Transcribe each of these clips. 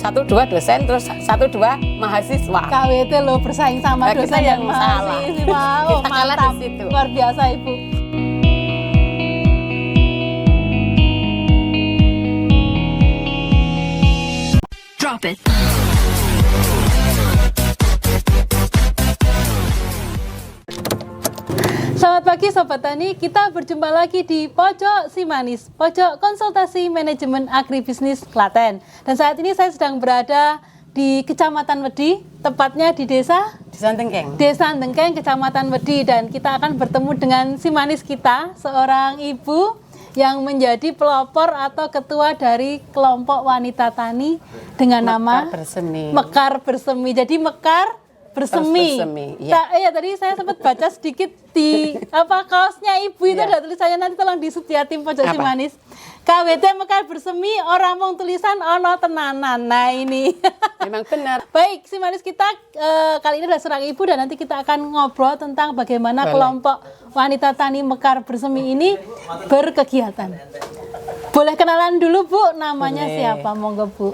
1 2 dosen, terus 1 2 mahasiswa. KWT lo bersaing sama Nah, kita dosen yang dan salah. mahasiswa. Oh, Kita kalah di mantap. situ. Luar biasa Ibu. Drop it. Selamat pagi Sobat Tani, kita berjumpa lagi di Pojok Si Manis, Pojok Konsultasi Manajemen Agribisnis Klaten. Dan saat ini saya sedang berada di Kecamatan Wedi, tepatnya di Desa Santengkeng. Dengkeng, Kecamatan Wedi. Dan kita akan bertemu dengan si manis kita, seorang ibu yang menjadi pelopor atau ketua dari kelompok wanita tani dengan nama Mekar Bersemi. Mekar Bersemi. Jadi Mekar Bersemi. Bersemi, iya. Iya, tadi saya sempat baca sedikit di kaosnya Ibu itu Iya. ada tulisannya, nanti tolong disut ya tim Pojok Si Apa? Manis. KWT Mekar Bersemi orang mong tulisan ono tenanan. Nah ini. Memang benar. Baik, si manis kita kali ini adalah seorang ibu dan nanti kita akan ngobrol tentang bagaimana Boleh. kelompok wanita tani Mekar Bersemi ini berkegiatan. Boleh kenalan dulu Bu, namanya Boleh. siapa? Monggo Bu.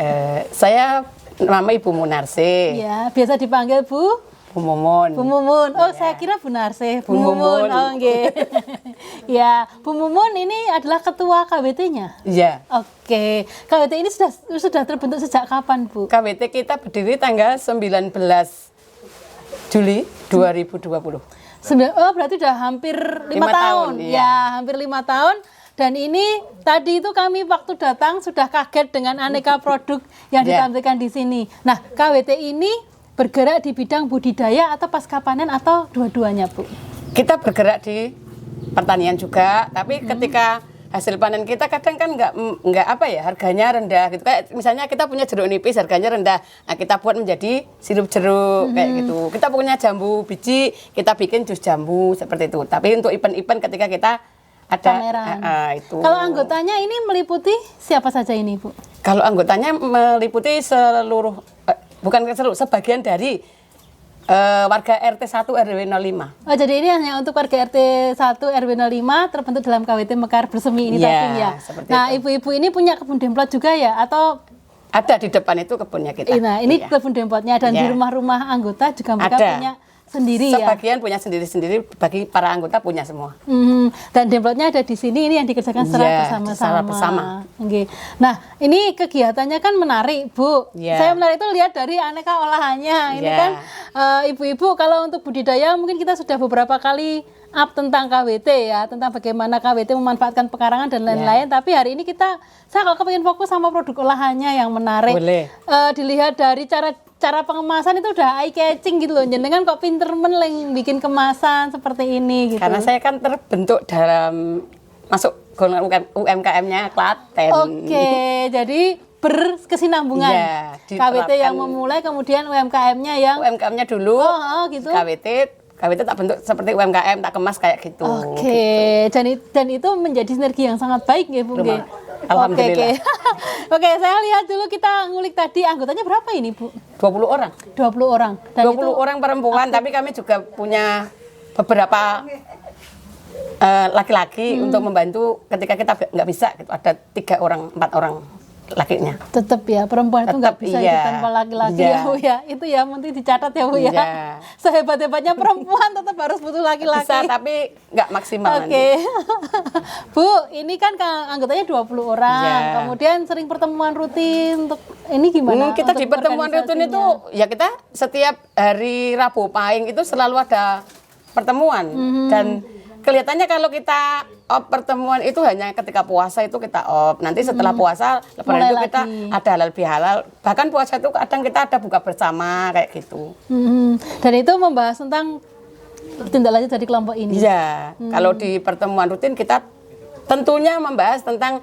Saya nama Ibu Munarse, Ya, biasa dipanggil Bu Bu Mumun. Bu Mumun. Oh, saya kira Bu Narse. Bu Mumun. Oh, nggih. Ya, Bu Mumun ini adalah ketua KWT-nya. Iya. Oke. KWT ini sudah terbentuk sejak kapan, Bu? KWT kita berdiri tanggal 19 Juli 2020. Oh, berarti udah hampir 5 5 tahun. tahun, iya. Ya, hampir 5 tahun. Dan ini tadi itu kami waktu datang sudah kaget dengan aneka produk yang Iya. ditampilkan di sini. Nah, KWT ini bergerak di bidang budidaya atau pasca panen atau dua-duanya, Bu? Kita bergerak di pertanian juga, tapi ketika hasil panen kita kadang kan nggak apa ya, harganya rendah gitu. Kayak misalnya kita punya jeruk nipis harganya rendah, nah kita buat menjadi sirup jeruk kayak gitu. Kita punya jambu biji, kita bikin jus jambu seperti itu. Tapi untuk event-event ketika kita ada Pameran. itu. Kalau anggotanya ini meliputi siapa saja ini, Bu? Kalau anggotanya meliputi seluruh bukan seluruh, sebagian dari warga RT 1 RW 05. Oh, jadi ini hanya untuk warga RT 1 RW 05 terbentuk dalam KWT Mekar Bersemi ini Iya, tadi ya. seperti Nah, itu. ibu-ibu ini punya kebun demplot juga ya atau Ada di depan itu kebunnya kita. nah, ini Iya. kebun demplotnya dan di Iya. rumah-rumah anggota juga mereka Ada. punya sendiri ya. Sebagian punya sendiri-sendiri, bagi para anggota punya semua. Dan demplotnya ada di sini, ini yang dikerjakan secara Iya, bersama-sama. secara bersama. Oke. Nah, ini kegiatannya kan menarik, Bu. Iya. Saya menarik itu lihat dari aneka olahannya. Ini Iya. kan ibu-ibu kalau untuk budidaya mungkin kita sudah beberapa kali up tentang KWT ya, tentang bagaimana KWT memanfaatkan pekarangan dan lain-lain. Tapi hari ini saya kalau kepengen fokus sama produk olahannya yang menarik. Boleh. Dilihat dari cara pengemasan itu udah eye catching gitu loh. Jenengan kok pinter men bikin kemasan seperti ini gitu. Karena saya kan terbentuk dalam masuk golongan UMKM-nya Klaten. Oke, jadi berkesinambungan. Iya, KWT yang diterapkan. memulai kemudian UMKM-nya yang UMKM-nya dulu, Oh, gitu. KWT tak bentuk seperti UMKM, tak kemas kayak gitu. Oke, dan itu menjadi sinergi yang sangat baik ya, Bu. Lumayan. Nggih? Alhamdulillah. Oke. Oke, saya lihat dulu kita ngulik tadi anggotanya berapa ini, Bu? 20 orang. 20 orang. Dan 20 orang perempuan, tapi kami juga punya beberapa laki-laki untuk membantu ketika kita nggak bisa gitu. Ada 3 orang, 4 orang lakinya. tetap ya perempuan itu nggak Tetep, bisa iya. ikut tanpa laki-laki Iya. ya Bu ya. Itu ya mesti dicatat ya Bu ya. Iya. Sehebat-hebatnya perempuan tetap harus butuh laki-laki. Bisa tapi nggak maksimal Oke. nanti. Bu, ini kan anggotanya 20 orang. Iya. Kemudian sering pertemuan rutin untuk ini gimana? Kita untuk di pertemuan rutin itu organisasinya? ya kita setiap hari Rabu Pahing itu selalu ada pertemuan dan kelihatannya kalau kita pertemuan itu hanya ketika puasa itu kita nanti setelah puasa lebaran Mulai itu kita lagi. ada halal bihalal, bahkan puasa itu kadang kita ada buka bersama kayak gitu. Dan itu membahas tentang tindak lanjut dari kelompok ini. Iya, kalau di pertemuan rutin kita tentunya membahas tentang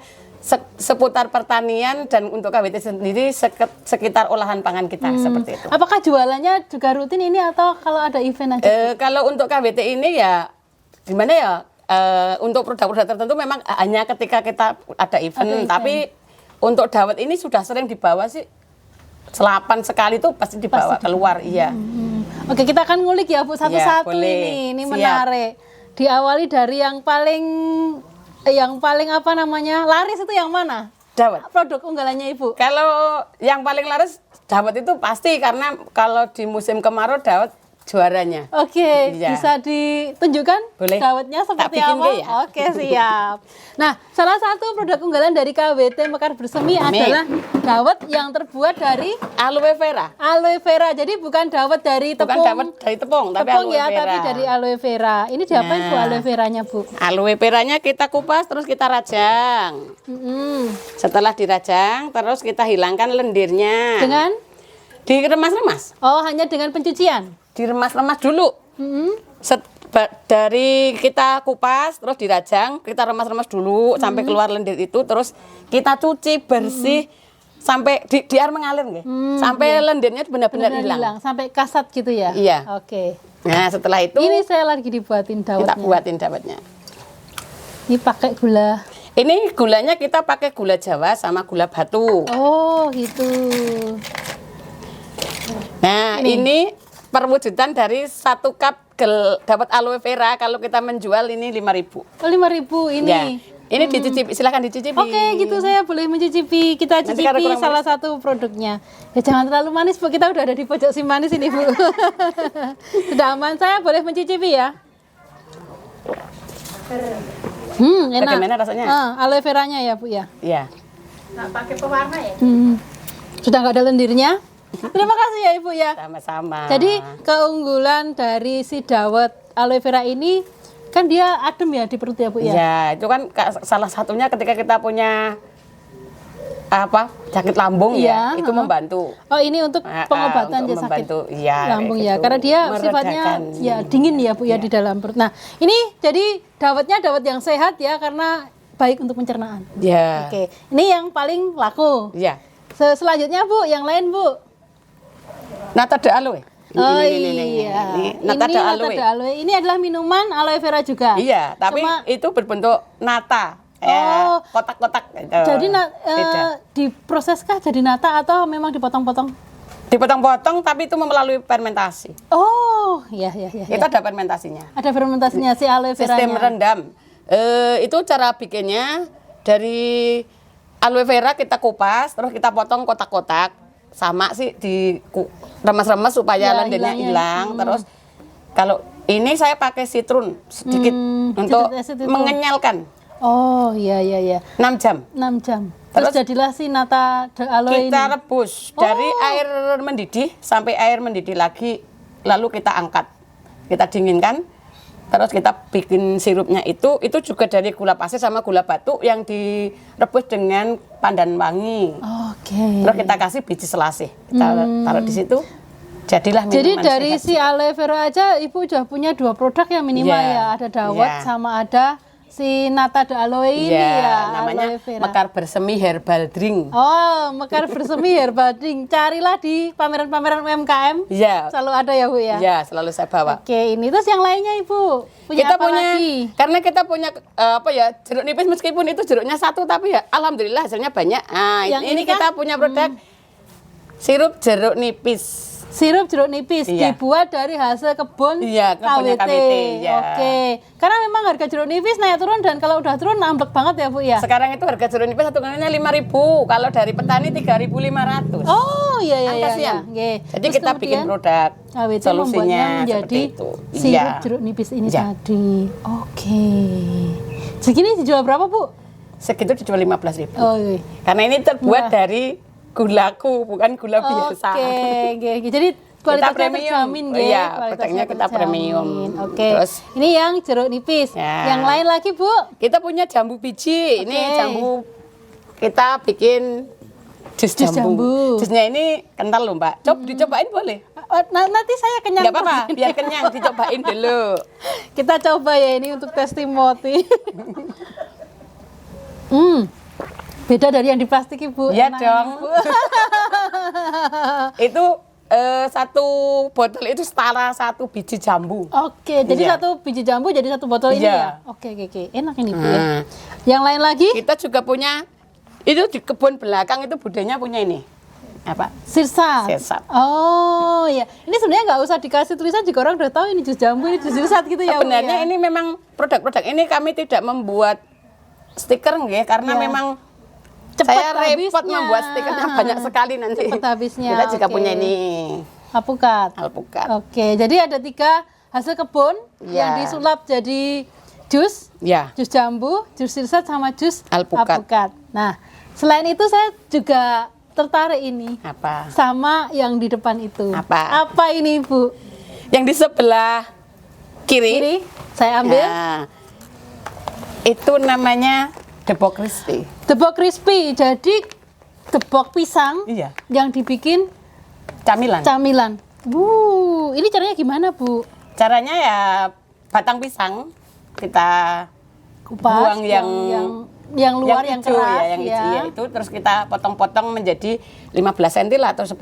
seputar pertanian dan untuk KWT sendiri sekitar olahan pangan kita seperti itu. Apakah jualannya juga rutin ini atau kalau ada event aja? Kalau untuk KWT ini ya gimana ya, untuk produk-produk tertentu memang hanya ketika kita ada event, tapi untuk dawet ini sudah sering dibawa sih, selapan sekali tuh pasti dibawa keluar. Iya. Oke, kita akan ngulik ya Bu satu-satu boleh. ini Siap. menarik. Diawali dari yang paling apa namanya laris itu yang mana? Dawet. Produk unggalannya Ibu. Kalau yang paling laris dawet itu pasti, karena kalau di musim kemarau dawet juaranya. Oke, Iya. bisa ditunjukkan Boleh. dawetnya seperti Tak bikin apa? ke ya? Oke, siap. Nah, salah satu produk unggalan dari KWT Mekar Bersemi adalah dawet yang terbuat dari Aloe vera. aloe vera. Jadi bukan dawet dari Bukan tepung. dawet dari tepung, tapi Tepung aloe ya, vera. tapi dari aloe vera. Ini diapain Bu Nah. aloe veranya, Bu? Aloe veranya kita kupas terus kita rajang. Mm-mm. Setelah dirajang terus kita hilangkan lendirnya. Dengan Diremas-remas. oh, hanya dengan pencucian. Diremas-remas dulu. Mm-mm. Dari kita kupas terus dirajang, kita remas-remas dulu sampai keluar lendir itu, terus kita cuci bersih sampai di air mengalir nggih. Sampai lendirnya benar-benar hilang. Sampai kasat gitu ya? Iya. Oke. Nah, setelah itu Ini saya lagi dibuatin dawetnya. kita buatin dawetnya. Ini pakai gula. Ini gulanya kita pakai gula Jawa sama gula batu. Oh, gitu. Nah, ini perwujudan dari 1 cup dapat aloe vera. Kalau kita menjual ini 5.000. Oh, 5.000 ini. Ya. Ini dicicipi, silakan dicicipi. Oke, gitu saya boleh mencicipi. Kita Nanti kalau cicipi kurang salah satu produknya. Ya jangan terlalu manis, Bu. Kita udah ada di pojok si manis ini, Bu. Sudah aman, saya boleh mencicipi ya? Enak. Bagaimana rasanya? Aloe veranya ya, Bu ya. Iya. Sudah nggak ada lendirnya. Terima kasih ya, Ibu ya. Sama-sama. Jadi keunggulan dari si dawet aloe vera ini kan dia adem ya di perut ya, Bu ya. Ya, itu kan salah satunya ketika kita punya sakit lambung ya, Iya, itu membantu. Oh, ini untuk pengobatan untuk ya sakit membantu, iya, lambung kayak ya. gitu. Karena dia Meredakan. sifatnya ya dingin ya, Bu ya, di dalam perut. Nah, ini jadi dawetnya dawet yang sehat ya karena baik untuk pencernaan. Ya. Oke. Ini yang paling laku. Ya. Selanjutnya, Bu, yang lain, Bu. Nata de aloe. Oh Ini, iya. nata de aloe. de aloe. Ini adalah minuman aloe vera juga. Iya, tapi Cuma- itu berbentuk nata. Oh. Kotak-kotak gitu. Jadi Beda. diproseskah jadi nata atau memang dipotong-potong? Dipotong-potong tapi itu melalui fermentasi. Oh, iya. Itu ada fermentasinya. Ada fermentasinya si aloe veranya. Sistem rendam. Itu cara bikinnya dari aloe vera kita kupas, terus kita potong kotak-kotak, sama sih di remas-remas supaya Ya, lendirnya hilangnya. hilang. Terus kalau ini saya pakai citrun sedikit untuk citrus acid itu. mengenyalkan Oh, iya. 6 jam. 6 jam. Terus jadilah si nata de aloe Kita ini. rebus dari air mendidih sampai air mendidih lagi, lalu kita angkat, kita dinginkan, terus kita bikin sirupnya itu juga dari gula pasir sama gula batu yang direbus dengan pandan wangi. Oke. Terus kita kasih biji selasih, kita taruh di situ, jadilah minuman Jadi dari sehat. si aloe vera aja Ibu udah punya 2 produk yang minimal Iya. ya. Ada dawet Iya. sama ada si nata de aloe ini Ya, ya. namanya aloe vera. Mekar Bersemi Herbal Drink. Oh, Mekar Bersemi Herbal Drink. Carilah di pameran-pameran UMKM. Ya, Selalu ada ya, Bu ya. ya selalu saya bawa. Oke, ini terus yang lainnya Ibu. Punya Kita apa punya, lagi? karena kita punya jeruk nipis, meskipun itu jeruknya satu, tapi ya alhamdulillah hasilnya banyak. Nah, Yang ini ini kan? kita punya produk sirup jeruk nipis. Sirup jeruk nipis Iya. dibuat dari hasil kebun Iya, kebunnya KWT. KWT, ya. Oke. Karena memang harga jeruk nipis naik turun dan kalau udah turun namblek banget ya, Bu ya. Sekarang itu harga jeruk nipis satu kilogramnya 5.000, kalau dari petani 3.500. Oh, iya. Kasihan. Oke. Jadi Terus kita bikin kemudian produk KWT solusinya membuatnya seperti menjadi itu. sirup Iya. jeruk nipis ini Iya. tadi. Oke. Segini dijual berapa, Bu? Segitu dijual 15.000. Oh, iya. Karena ini terbuat Murah. dari gulaku, bukan gula biasa. Oke. Jadi kualitasnya premium. terjamin, Oh, nggih. iya, Kualitasnya produknya kita terjamin. premium. Oke. Terus Ini yang jeruk nipis. Ya. Yang lain lagi, Bu? kita punya jambu biji. Ini Oke. jambu kita bikin jus Jus jambu. jambu. Jusnya ini kental loh, Mbak. Dicobain boleh? Nanti saya kenyang. Enggak apa-apa, terus. biar kenyang dicobain dulu. Kita coba ya ini untuk testimoni. Beda dari yang di plastik, Ibu. Iya Enak dong. ini, Bu. Itu satu botol itu setara 1 biji jambu. Oke, jadi Iya. 1 biji jambu jadi 1 botol ini Iya. ya. Oke. Enak ini, Bu ya. Nah, Yang lain lagi? kita juga punya, itu di kebun belakang itu budenya punya ini. Apa? Sirsat. Sirsat. Oh, ya. Ini sebenarnya nggak usah dikasih tulisan juga orang udah tahu ini jus jambu, ini jus sirsat gitu ya, Bu, Sebenarnya ya? ini memang produk-produk ini kami tidak membuat stiker nggih, karena Iya. memang Cepat Saya repot habisnya. membuat stikernya banyak sekali nanti. Cepat habisnya, Kita juga oke. punya ini Alpukat. alpukat. Oke, jadi ada 3 hasil kebun yang Ya. disulap jadi jus, Ya. jus jambu, jus sirsat sama jus Alpukat. Nah, selain itu saya juga tertarik ini Apa? sama yang di depan itu. Apa? Apa ini, Bu? Yang di sebelah kiri, Kiri, saya ambil. nah, itu namanya debok crispy. Debok crispy, jadi debok pisang Iya. yang dibikin Camilan. camilan. Ini caranya gimana, Bu? Caranya ya batang pisang kita Kupas buang yang luar yang hijau keras ya, yang hijau ya, itu terus kita potong-potong menjadi 15 cm lah atau 10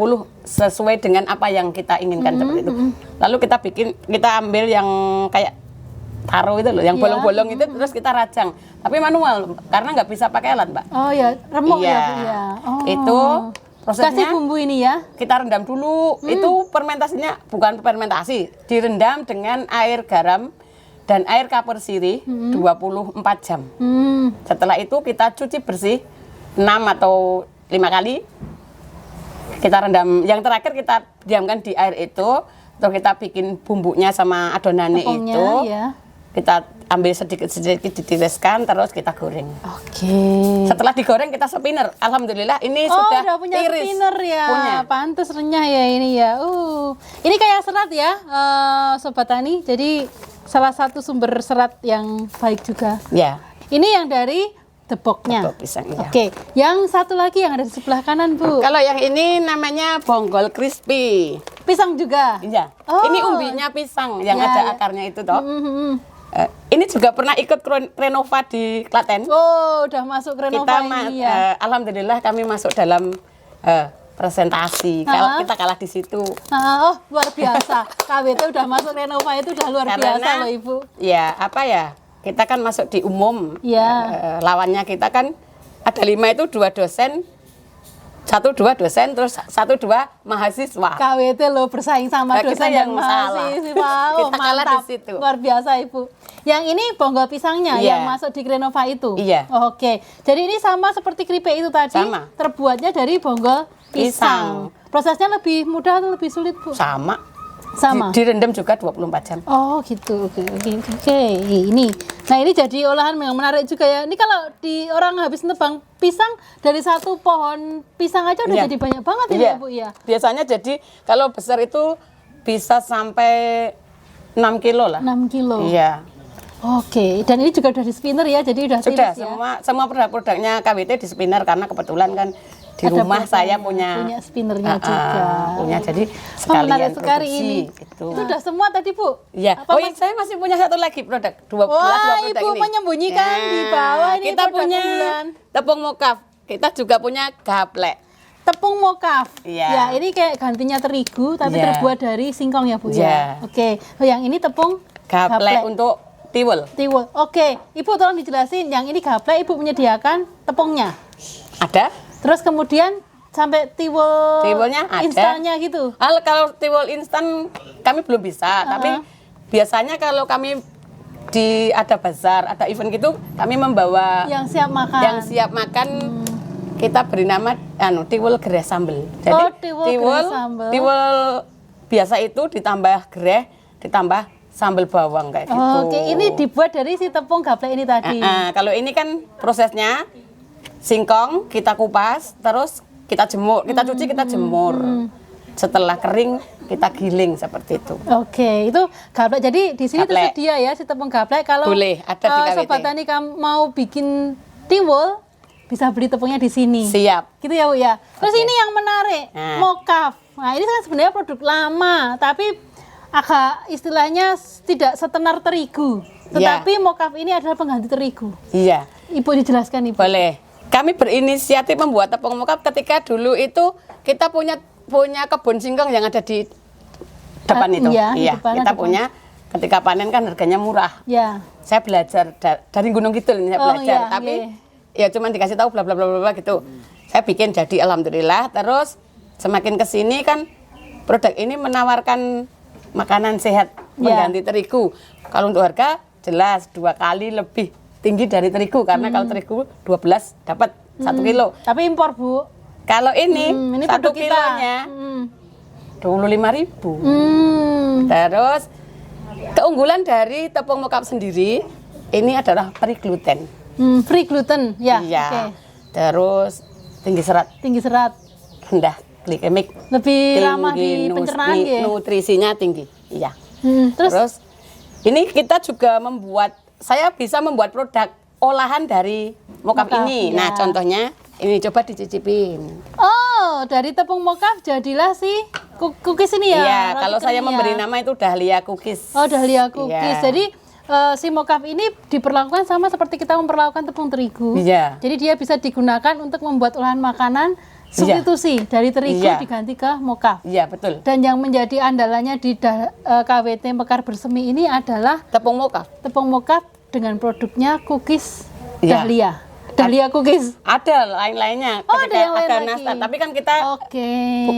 sesuai dengan apa yang kita inginkan seperti itu. Lalu kita ambil yang kayak taro itu loh, yang Iya. bolong-bolong itu terus kita rajang. Tapi manual karena nggak bisa pakai alat, Mbak. Oh ya, remuk Iya. ya, Bu ya. Oh. Itu prosesnya Kasih bumbu ini ya. kita rendam dulu. Itu fermentasinya bukan fermentasi, direndam dengan air garam dan air kapur sirih 24 jam. Setelah itu kita cuci bersih 6 atau 5 kali. Kita rendam, yang terakhir kita diamkan di air itu, terus kita bikin bumbunya sama adonannya Tepungnya, itu. ya. Kita ambil sedikit-sedikit ditiriskan, terus kita goreng. Oke. Setelah digoreng kita spinner. Alhamdulillah ini Oh, sudah udah punya tiris. spinner ya. Punya. Pantes renyah ya ini ya. Ini kayak serat ya, Sobat Tani. Jadi salah satu sumber serat yang baik juga. Ya. Ini yang dari deboknya. Debok pisang, iya. Oke. Yang satu lagi yang ada di sebelah kanan, Bu. Kalau yang ini namanya bonggol crispy. Pisang juga. Iya. Oh. Ini umbinya pisang yang Ya, ada ya. akarnya itu toh. Mhm. Ini juga pernah ikut Renova di Klaten. Oh, udah masuk Renova Kita ini ya. alhamdulillah kami masuk dalam presentasi. Ah. Kita kalah di situ. Oh, luar biasa. KWT udah masuk Renova itu udah luar biasa loh, Ibu. Ya, apa ya? Kita kan masuk di umum. Iya. Lawannya kita kan ada 5 itu 2 dosen, 1-2 dosen, terus 1-2 mahasiswa. KWT lo bersaing sama Nah, kita dosen yang dan salah. mahasiswa. Oh, Kita kalah di mantap. situ. Luar biasa, Ibu. Yang ini bonggol pisangnya Iya. yang masuk di Renova itu. Iya. Oke. Jadi ini sama seperti keripik itu tadi. Sama. Terbuatnya dari bonggol pisang. Prosesnya lebih mudah atau lebih sulit, Bu? Sama. Sama. Direndam juga 24 jam. Oh gitu, oke. Ini, nah ini jadi olahan yang menarik juga ya. Ini kalau di orang habis nebang pisang dari satu pohon pisang aja udah Iya. jadi banyak banget ini Iya. ya, Bu ya. Biasanya jadi kalau besar itu bisa sampai 6 kilo lah. 6 kilo. Iya. Oke, dan ini juga udah di spinner ya, jadi udah Sudah tiris ya. semua produk-produknya KWT di spinner karena kebetulan kan di Ada rumah saya portanya, punya spinnernya juga. punya jadi Menarik sekalian sekali produksi ini. gitu. Itu udah semua tadi, Bu? Iya. Apa Oh, saya masih punya satu lagi produk. Dua Wah, produk Ibu ini. menyembunyikan di bawah ini kita produk punya unggulan. tepung mokaf. Kita juga punya gaplek. Tepung mokaf. Iya. Ya, ini kayak gantinya terigu tapi Iya. terbuat dari singkong ya, Bu Iya. ya. Oke. Oh, yang ini tepung Gaplek untuk tiwul. tiwul. Oke, Ibu tolong dijelasin. Yang ini gaplek Ibu menyediakan tepungnya. Ada? Terus kemudian sampai Tiwulnya ada. instannya gitu. Kalau tiwul instan kami belum bisa, tapi biasanya kalau kami ada bazar, ada event gitu, kami membawa Yang siap makan. yang siap makan. Kita beri nama tiwul gereh sambel. Jadi Oh, tiwul gereh sambel. tiwul biasa itu ditambah gereh, ditambah sambal bawang kayak gitu. Oke, ini dibuat dari si tepung gaplek ini tadi. Kalau ini kan prosesnya singkong kita kupas, terus kita jemur, kita cuci, kita jemur. Setelah kering kita giling seperti itu. Oke, itu gaplek. Jadi di sini Gaplek. tersedia ya si tepung gaplek. Kalau Boleh, ada di KWT. Sobat Tani kamu mau bikin tiwul, bisa beli tepungnya di sini. Siap. Gitu ya, Bu ya. Terus Oke. ini yang menarik, Nah. mokaf. Nah, ini kan sebenarnya produk lama, tapi agak istilahnya tidak setenar terigu. Tetapi mokaf ini adalah pengganti terigu. Iya. Ibu dijelaskan, Ibu. Boleh. Kami berinisiatif membuat tepung mokaf ketika dulu itu kita punya kebun singkong yang ada di depan itu. Iya, di depan kita ada punya ketika panen kan harganya murah. Ya. Saya belajar dari Gunung Kidul ini saya Oh, belajar, iya, tapi iya. ya cuman dikasih tahu bla bla bla bla bla gitu. Saya bikin jadi alhamdulillah. Terus semakin kesini kan produk ini menawarkan makanan sehat Iya. mengganti terigu. Kalau untuk harga jelas 2 kali lebih tinggi dari terigu karena kalau terigu 12 dapat 1 kilo. Tapi impor, Bu. Kalau ini, Ini 1 produk kita. kilonya 25.000. Hmm. Terus keunggulan dari tepung mokaf sendiri ini adalah free gluten. Free gluten, ya. Iya. Oke. Terus tinggi serat, Tinggi serat. rendah glikemik, Lebih ramah di pencernaan ya. nutrisinya tinggi. Iya. Terus, Terus ini kita juga saya bisa membuat produk olahan dari mokaf Mokaf, ini. ya. Nah, contohnya ini coba dicicipin. oh, dari tepung mokaf jadilah si cookies ini ya. Iya, roti kalau saya kering memberi ya. nama itu Dahlia Cookies. Oh, dahlia cookies. Iya. Jadi si mokaf ini diperlakukan sama seperti kita memperlakukan tepung terigu. Iya. Jadi dia bisa digunakan untuk membuat olahan makanan substitusi dari terigu Iya. diganti ke mokaf. Iya, betul. Dan yang menjadi andalannya di KWT Mekar Bersemi ini adalah Tepung mokaf. tepung mokaf dengan produknya cookies Iya. Dahlia. Dahlia cookies. Ada lain-lainnya. Oh, Ketika ada yang lain ada lagi. nastar. Tapi kan kita Oke.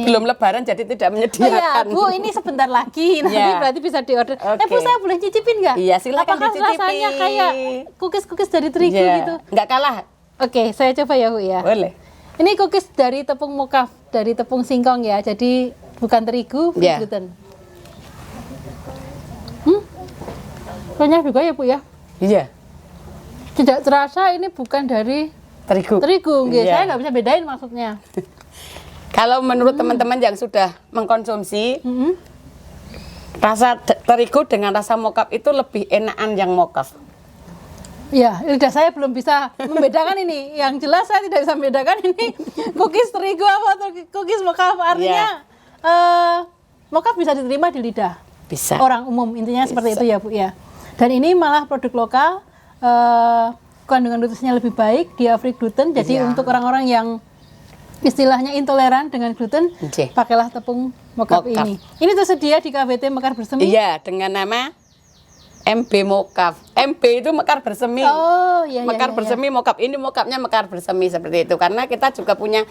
belum lebaran jadi tidak Oh iya, menyediakan. Bu, ini sebentar lagi. Nanti Iya. berarti bisa diorder. Oke. Bu, saya boleh cicipin nggak? Iya, silakan Apakah dicicipi. rasanya kayak cookies-cookies dari terigu Iya. gitu? Nggak kalah. Oke, saya coba ya, Bu ya. Boleh. Ini cookies dari tepung mokaf, dari tepung singkong ya. Jadi bukan terigu, free Iya. gluten. Renyah juga ya, Bu ya. Iya. Tidak terasa ini bukan dari Terigu. terigu, nggih. Iya. Saya nggak bisa bedain maksudnya. Kalau menurut teman-teman yang sudah mengkonsumsi, Mm-mm. rasa terigu dengan rasa mokaf itu lebih enakan yang mokaf. Ya, lidah saya belum bisa membedakan ini. Yang jelas saya tidak bisa membedakan ini cookies terigu apa cookies mokaf. Artinya mokaf bisa diterima di lidah Bisa. orang umum. Intinya seperti Bisa. itu ya, Bu ya. Dan ini malah produk lokal, kandungan nutrisinya lebih baik, dia free gluten. Jadi Iya. untuk orang-orang yang istilahnya intoleran dengan gluten, Oke. pakailah tepung mokaf Mokaf. ini. Ini tersedia di KWT Mekar Bersemi. Iya, dengan nama MB Mokaf. MB itu Mekar Bersemi. Oh, iya, iya. Mekar iya, Bersemi, mokaf ini mokafnya Mekar Bersemi seperti itu. Karena kita juga punya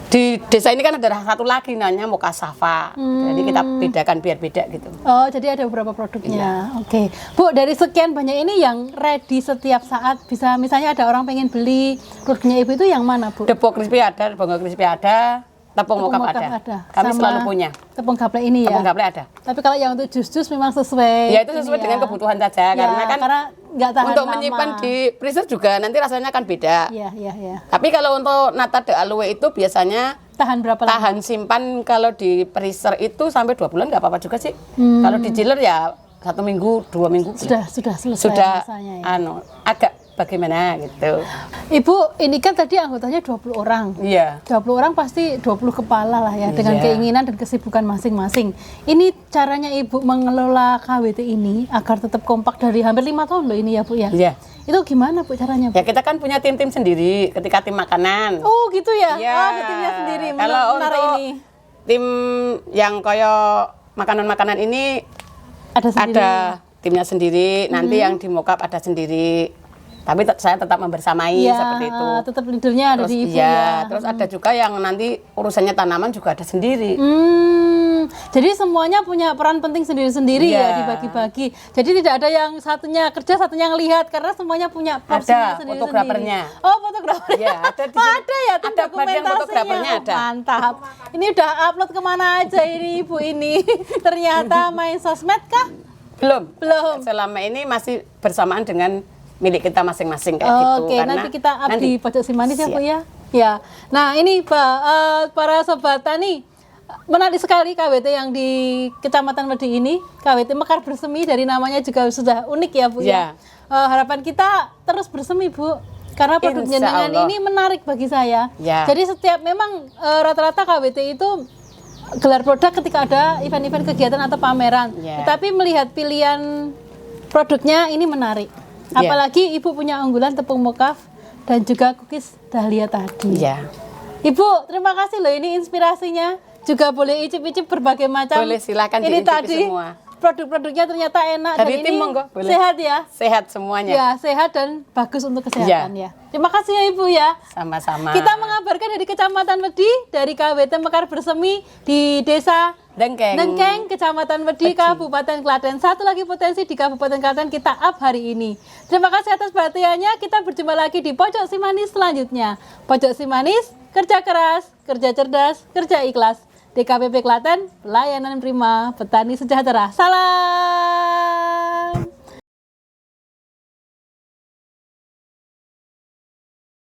di desa ini kan ada satu lagi namanya Mokaf Safa. Jadi kita bedakan biar beda gitu. Oh, jadi ada beberapa produknya. Oke. Bu, dari sekian banyak ini yang ready setiap saat bisa misalnya ada orang pengen beli produknya Ibu itu yang mana, Bu? Depo crispy ada, bongo crispy ada, tepung mokaf mokaf ada. Kami Sama selalu punya. Tepung gaplek ini ya. Tepung gaplek ada. Tapi kalau yang untuk jus-jus memang sesuai. Ya itu sesuai ini dengan ya. kebutuhan saja Ya, karena kan nggak tahan untuk lama. menyimpan di freezer juga nanti rasanya kan beda. Iya, iya, iya. Tapi kalau untuk nata de aloe itu biasanya Tahan berapa lama? tahan simpan kalau di freezer itu sampai 2 bulan nggak apa-apa juga sih. Kalau di chiller ya 1 minggu, 2 minggu. Sudah selesai Sudah masanya ya. agak bagaimana gitu. Ibu, ini kan tadi anggotanya 20 orang. Iya. 20 orang pasti 20 kepala lah ya, dengan Iya. keinginan dan kesibukan masing-masing. Ini caranya Ibu mengelola KWT ini agar tetap kompak dari hampir 5 tahun loh ini ya, Bu ya. Iya. Itu gimana, Bu, caranya, Bu? Ya kita kan punya tim-tim sendiri ketika tim makanan. Oh, gitu ya. Iya. Oh, ada timnya sendiri. Kalau Menarik untuk ini. tim yang koyo makanan-makanan ini Ada sendiri. ada timnya sendiri, nanti yang di mokap ada sendiri. Tapi saya tetap membersamai Iya, seperti itu. tetap leadernya ada Terus di Ibu iya, ya. terus ada juga yang nanti urusannya tanaman juga ada sendiri. Jadi semuanya punya peran penting sendiri-sendiri Iya. ya, dibagi-bagi. Jadi tidak ada yang satunya kerja, satunya ngelihat karena semuanya punya porsinya Ada, sendiri-sendiri. fotografernya. Oh, fotografernya. Iya, ada di Oh, sini. ada ya, tim Ada bagian dokumentasinya. fotografernya Oh, ada. mantap. Ini udah upload kemana aja ini Ibu ini? Ternyata main sosmed kah? Belum. Belum. Selama ini masih bersamaan dengan milik kita masing-masing kayak Oh, gitu. oke, Karena nanti kita up nanti. di Pojok Simanis ya, Bu Siap. ya. Ya. Nah, ini Pak, para sobat tani, menarik sekali KWT yang di Kecamatan Wedi ini. KWT Mekar Bersemi, dari namanya juga sudah unik ya, Bu ya. Harapan kita terus bersemi, Bu. Karena produk Insya jenengan Allah. ini menarik bagi saya. Ya. Jadi setiap memang rata-rata KWT itu gelar produk ketika ada event-event kegiatan atau pameran. Ya. Tetapi melihat pilihan produknya ini menarik. Ya. Apalagi Ibu punya unggulan tepung mokaf dan juga cookies Dahlia tadi. Iya. Ibu, terima kasih loh ini inspirasinya. Juga boleh icip-icip berbagai macam. Boleh, silakan Ini diicipi tadi semua. produk-produknya ternyata enak Dari dan tim ini monggo, boleh. sehat ya. Sehat semuanya. Ya, sehat dan bagus untuk kesehatan ya. Terima kasih ya Ibu ya. Sama-sama. Kita mengabarkan dari Kecamatan Wedi, dari KWT Mekar Bersemi di Desa Dengkeng, Kecamatan Wedi, Kabupaten Klaten. Satu lagi potensi di Kabupaten Klaten kita up hari ini. Terima kasih atas perhatiannya. Kita berjumpa lagi di Pojok Si Manis selanjutnya. Pojok Si Manis, kerja keras, kerja cerdas, kerja ikhlas. DKPP Klaten, pelayanan prima, petani sejahtera. Salam.